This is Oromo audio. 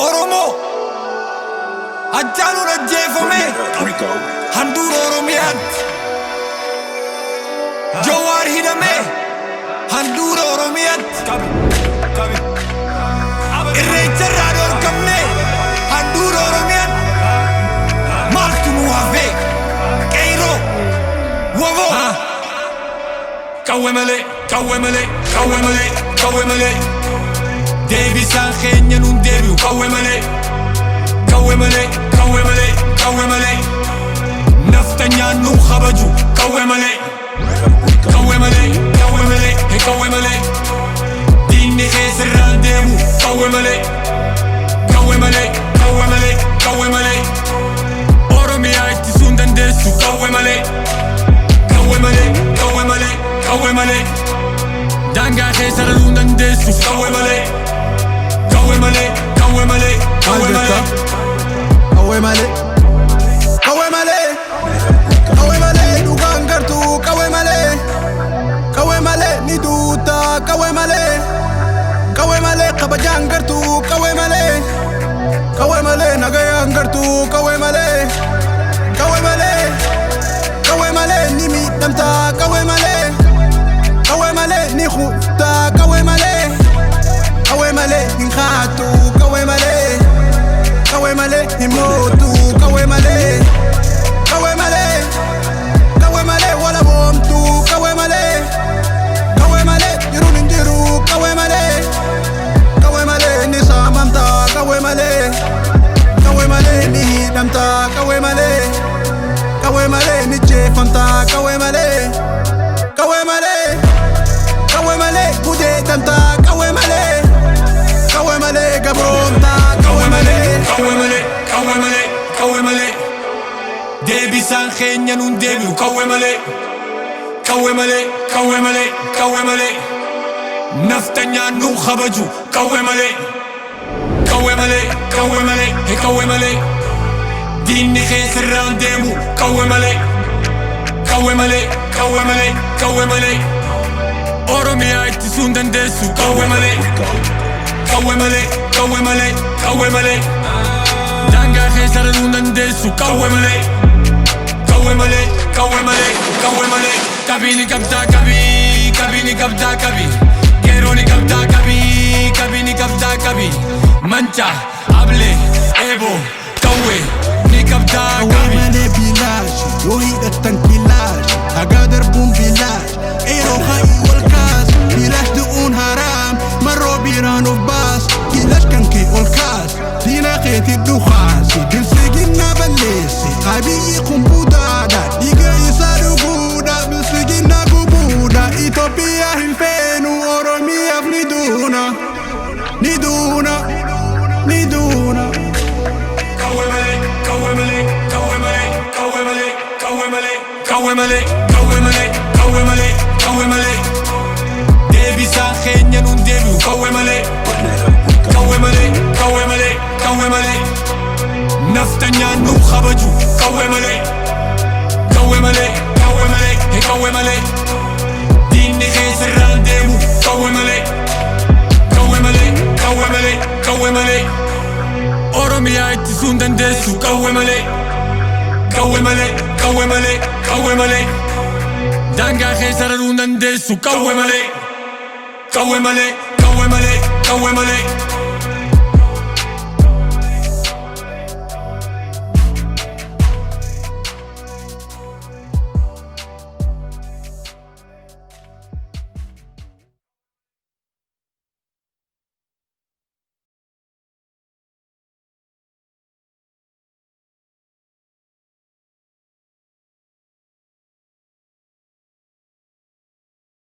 Oromo Hachalu rajjeefame handhuura Oromiyaatti Jawaar hidhame handhuura Oromiyaatti Irreecharraa dhorkamne handhuura Oromiyaatti maaltu nu hafe qeyroo waboo qawwee malee qawwee malee qawwee malee qawwee malee deebisaan keenya nun deebi'u qawwee malee qawwee malee qawwee malee qawwee malee naftanyaan nu kabaju qawwee malee qawwee malee qawwee malee qawwee malee diinni keessarraan deemu qawwee malee qawwee malee qawwee malee qawwee malee Oromiyaa ittisuu hin dandeessu qawwee malee qawwee malee qawwee malee qawwee malee daangaa keessa loluu hin dandeessu qawwee malee qawwee malee qawwee malee qawwee malee qawwee malee qawwee malee qawwee malee dhugaan gartuu qawwee malee qawwee malee ni duuta qawwee malee qawwee malee kabajaan gartuu qawwee malee qawwee malee nagayaan gartuu qawwee malee qawwee malee qawwee malee ni miidhamta qawwee malee qawwee malee ni khufta qawwee malee qawwee malee hin khaatu qawwee malee qawwee malee hin mootu qawwee malee qawwee malee qawwee malee wala boomtu qawwee malee qawwee malee jiruun hin jiru qawwee malee qawwee malee ni saamamta qawwee malee qawwee malee ni hidhamta qawwee malee qawwee malee ni jeefamta qawwee malee qawwee malee qawwee malee gudeedamta qawwee malee qawwee malee gabroomta qawwee malee qawwee malee qawwee malee qawwee malee deebisaan keenya nun deebi'u qawwee malee qawwee malee qawwee malee qawwee malee naftanyaan nu kabaju qawwee malee qawwee malee qawwee malee qawwee malee diinni keessarraan deemu qawwee malee qawwee malee qawwee malee qawwee malee Oromiyaa ittisuu hin dandeessu qawwee malee qawwee malee qawwee malee qawwee malee daangaa keessa loluu hin dandeessu qawwee malee qawwee malee qawwee malee qawwee malee qabii ni qabdaa qabii qabii ni qabdaa qabii qeerroo ni qabdaa qabii qabii ni qabdaa qabii manca ablee eeboo qawwee ni qabdaa qabii malee bilaash yoo hidhattan kilaash hagaa darbuun bilaash eeroo ha'i wal kaas bilaash du'uun haraam marroo biiraan of baas kilaash kan kee ol kaas diina keetti dhukaasi bilsiginna balleesse abiyyi kun budaadha dhiiga isaa dhuguudha bilsiginna gubuudha Itoophiyaa hin feenu Oromiyaaf ni duuna ni duuna ni duuna qawwee malee qawwee malee qawwee malee qawwee malee qawwee malee qawwee malee qawwee malee qawwee malee qawwee malee deebisaan keenya nun deebi'u qawwee malee qawwee malee qawwee malee qawwee malee naftanyaan nu kabaju qawwee malee qawwee malee qawwee malee qawwee malee diinni keessarraan deemu qawwee malee qawwee malee qawwee malee qawwee malee Oromiyaa ittisuu hin dandeessu qawwee malee qawwee malee qawwee malee qawwee malee daangaa keessa loluu hin dandeessu qawwee malee qawwee malee qawwee malee qawwee malee